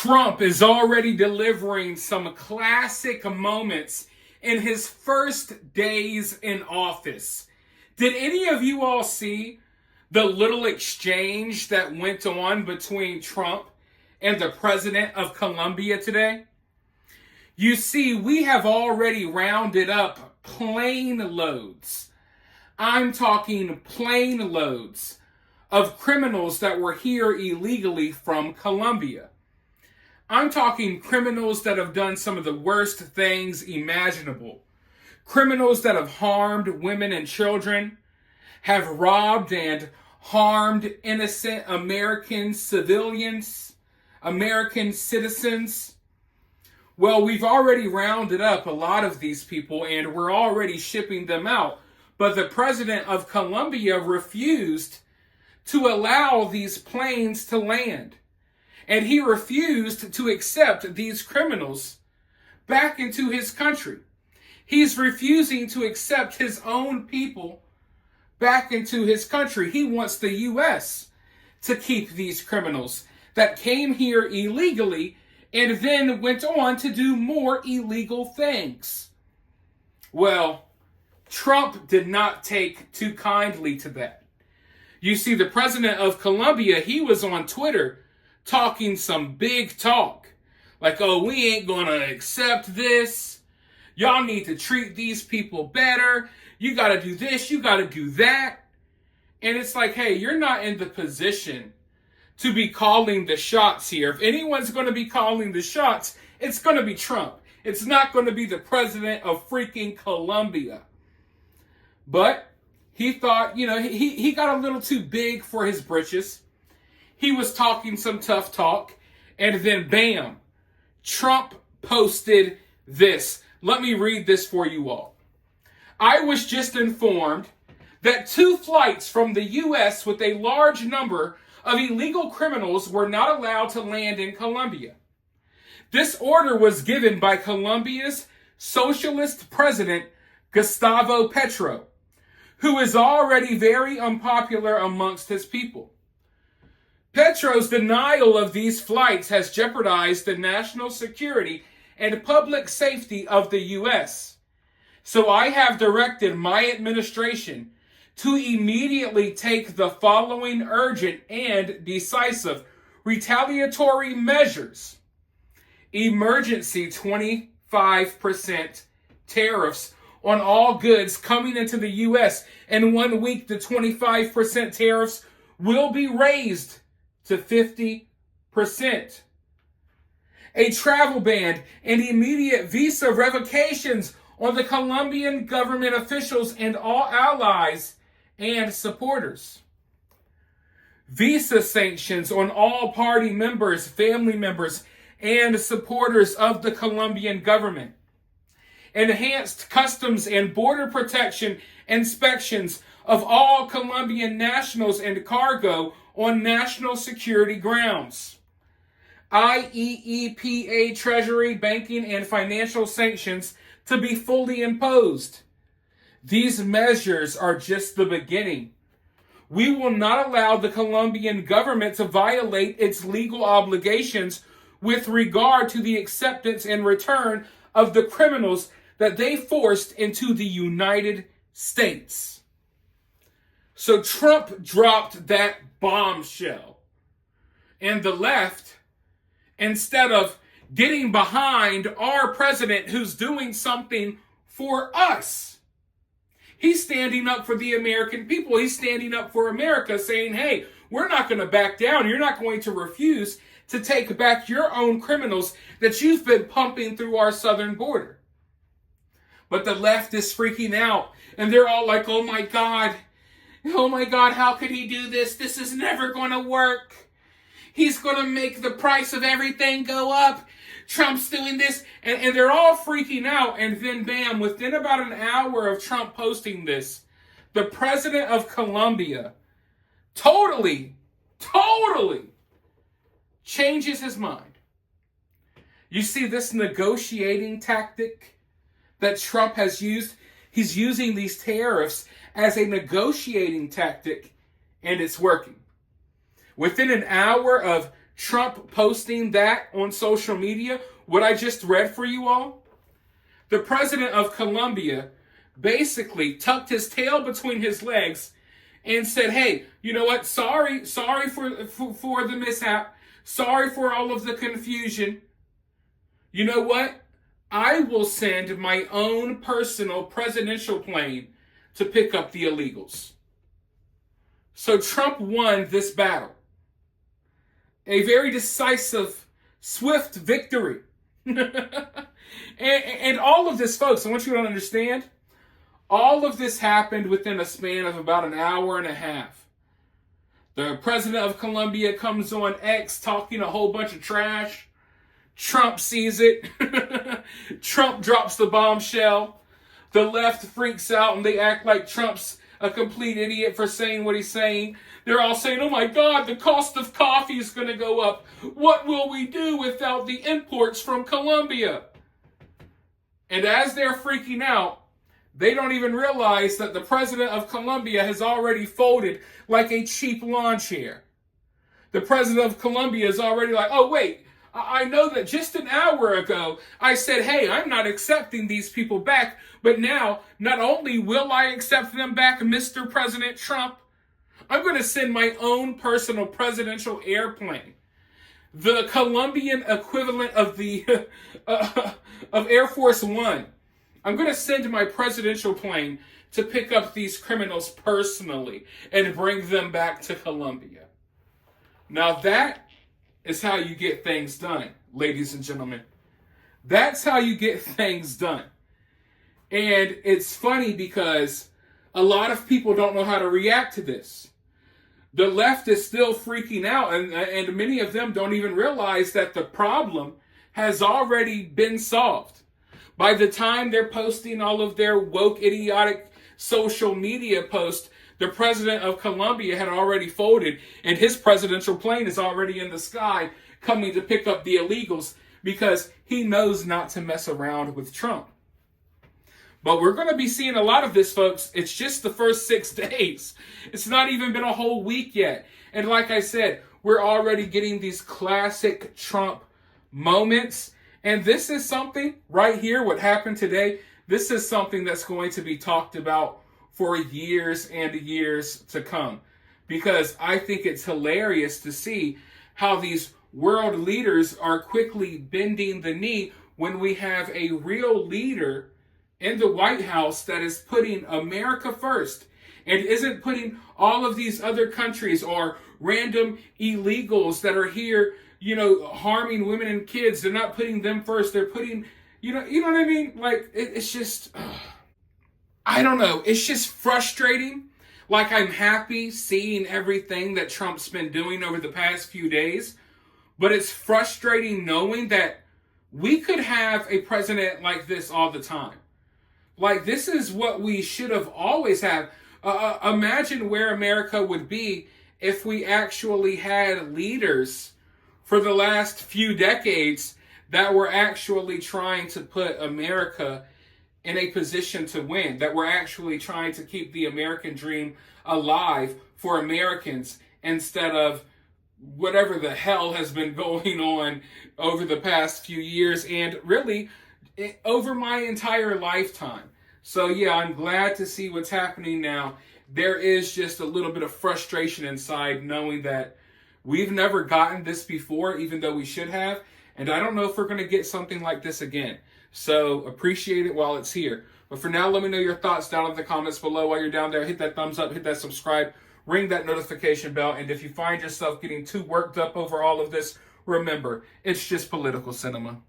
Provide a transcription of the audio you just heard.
Trump is already delivering some classic moments in his first days in office. Did any of you all see the little exchange that went on between Trump and the president of Colombia today? You see, we have already rounded up plane loads. I'm talking plane loads of criminals that were here illegally from Colombia. I'm talking criminals that have done some of the worst things imaginable. Criminals that have harmed women and children, have robbed and harmed innocent American civilians, American citizens. Well, we've already rounded up a lot of these people and we're already shipping them out. But the president of Colombia refused to allow these planes to land. And he refused to accept these criminals back into his country. He's refusing to accept his own people back into his country. He wants the U.S. to keep these criminals that came here illegally and then went on to do more illegal things. Well, Trump did not take too kindly to that. You see, the president of Colombia, he was on Twitter talking some big talk. Like, oh, we ain't gonna accept this. Y'all need to treat these people better. You gotta do this, you gotta do that. And it's like, hey, you're not in the position to be calling the shots here. If anyone's gonna be calling the shots, it's gonna be Trump. It's not gonna be the president of freaking Colombia. But he thought, he got a little too big for his britches. He was talking some tough talk, and then bam, Trump posted this. Let me read this for you all. I was just informed that 2 flights from the U.S. with a large number of illegal criminals were not allowed to land in Colombia. This order was given by Colombia's socialist president, Gustavo Petro, who is already very unpopular amongst his people. Petro's denial of these flights has jeopardized the national security and public safety of the U.S. So I have directed my administration to immediately take the following urgent and decisive retaliatory measures. Emergency 25% tariffs on all goods coming into the U.S. In 1 week, the 25% tariffs will be raised to 50%. A travel ban and immediate visa revocations on the Colombian government officials and all allies and supporters. Visa sanctions on all party members, family members, and supporters of the Colombian government. Enhanced customs and border protection inspections of all Colombian nationals and cargo on national security grounds. IEEPA Treasury, banking, and financial sanctions to be fully imposed. These measures are just the beginning. We will not allow the Colombian government to violate its legal obligations with regard to the acceptance and return of the criminals that they forced into the United States. So Trump dropped that bombshell. And the left, instead of getting behind our president who's doing something for us, he's standing up for the American people. He's standing up for America, saying, hey, we're not going to back down. You're not going to refuse to take back your own criminals that you've been pumping through our southern border. But the left is freaking out, and they're all like, oh my God, how could he do this? This is never going to work. He's going to make the price of everything go up. Trump's doing this. And they're all freaking out. And then, bam, within about an hour of Trump posting this, the president of Colombia totally changes his mind. You see this negotiating tactic that Trump has used? He's using these tariffs as a negotiating tactic, and it's working. Within an hour of Trump posting that on social media, what I just read for you all? The president of Colombia basically tucked his tail between his legs and said, hey, you know what? Sorry for the mishap. Sorry for all of the confusion. You know what? I will send my own personal presidential plane to pick up the illegals. So Trump won this battle. A very decisive, swift victory. and all of this, folks, I want you to understand, all of this happened within a span of about an hour and a half. The president of Colombia comes on X talking a whole bunch of trash. Trump sees it. Trump drops the bombshell. The left freaks out and they act like Trump's a complete idiot for saying what he's saying. They're all saying, oh my God, the cost of coffee is going to go up. What will we do without the imports from Colombia? And as they're freaking out, they don't even realize that the president of Colombia has already folded like a cheap lawn chair. The president of Colombia is already like, oh wait, I know that just an hour ago I said, hey, I'm not accepting these people back. But now, not only will I accept them back, Mr. President Trump, I'm going to send my own personal presidential airplane. The Colombian equivalent of the of Air Force One. I'm going to send my presidential plane to pick up these criminals personally and bring them back to Colombia. Now that is how you get things done, ladies and gentlemen. That's how you get things done. And it's funny because a lot of people don't know how to react to this. The left is still freaking out, and many of them don't even realize that the problem has already been solved. By the time they're posting all of their woke, idiotic social media posts, the president of Colombia had already folded, and his presidential plane is already in the sky coming to pick up the illegals because he knows not to mess around with Trump. But we're going to be seeing a lot of this, folks. It's just the first 6 days. It's not even been a whole week yet. And like I said, we're already getting these classic Trump moments. And this is something right here, what happened today, this is something that's going to be talked about for years and years to come. Because I think it's hilarious to see how these world leaders are quickly bending the knee when we have a real leader in the White House that is putting America first and isn't putting all of these other countries or random illegals that are here, harming women and kids. They're not putting them first. They're putting, you know what I mean? Like, it's just, I don't know. It's just frustrating. Like, I'm happy seeing everything that Trump's been doing over the past few days, but it's frustrating knowing that we could have a president like this all the time. Like, this is what we should have always had. Imagine where America would be if we actually had leaders for the last few decades that were actually trying to put America in a position to win, that were actually trying to keep the American dream alive for Americans instead of whatever the hell has been going on over the past few years and really over my entire lifetime. So yeah, I'm glad to see what's happening now. There is just a little bit of frustration inside knowing that we've never gotten this before, even though we should have. And I don't know if we're going to get something like this again. So appreciate it while it's here. But for now, let me know your thoughts down in the comments below. While you're down there, hit that thumbs up, hit that subscribe, ring that notification bell. And if you find yourself getting too worked up over all of this, remember, it's just political cinema.